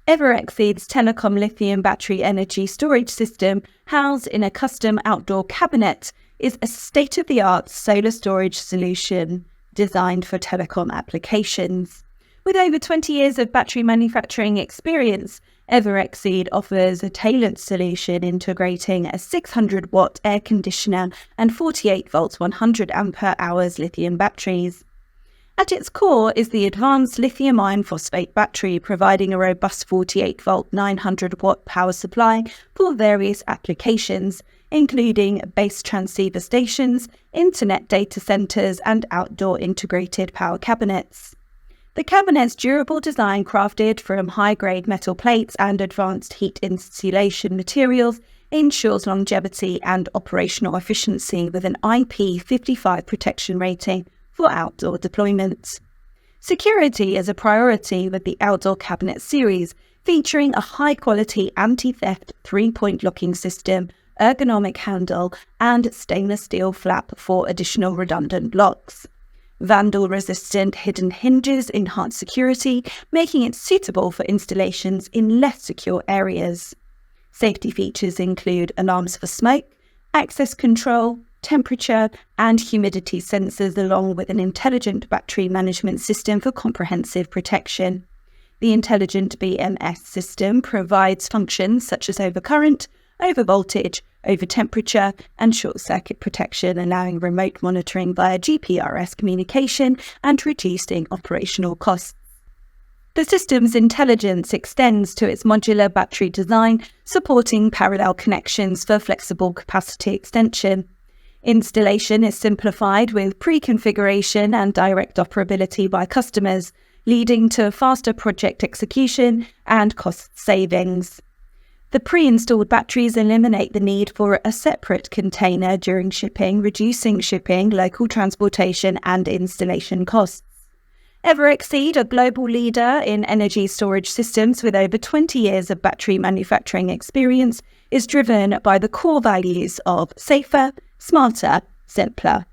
EverExceed's telecom lithium battery energy storage system, housed in a custom outdoor cabinet, is a state-of-the-art solar storage solution designed for telecom applications. With over 20 years of battery manufacturing experience, EverExceed offers a tailored solution integrating a 600-watt air conditioner and 48-volt 100-ampere-hours lithium batteries. At its core is the advanced lithium iron phosphate battery, providing a robust 48-volt 900-watt power supply for various applications, including base transceiver stations, internet data centers, and outdoor integrated power cabinets. The cabinet's durable design, crafted from high-grade metal plates and advanced heat insulation materials, ensures longevity and operational efficiency with an IP55 protection rating for outdoor deployments. Security is a priority with the outdoor cabinet series, featuring a high-quality anti-theft 3-point locking system, ergonomic handle, and stainless steel flap for additional redundant locks. Vandal-resistant hidden hinges enhance security, making it suitable for installations in less secure areas. Safety features include alarms for smoke, access control, temperature, and humidity sensors, along with an intelligent battery management system for comprehensive protection. The intelligent BMS system provides functions such as overcurrent, overvoltage, over-temperature, and short-circuit protection, allowing remote monitoring via GPRS communication and reducing operational costs. The system's intelligence extends to its modular battery design, supporting parallel connections for flexible capacity extension. Installation is simplified with pre-configuration and direct operability by customers, leading to faster project execution and cost savings. The pre-installed batteries eliminate the need for a separate container during shipping, reducing shipping, local transportation, and installation costs. EverExceed, a global leader in energy storage systems with over 20 years of battery manufacturing experience, is driven by the core values of safer, smarter, simpler,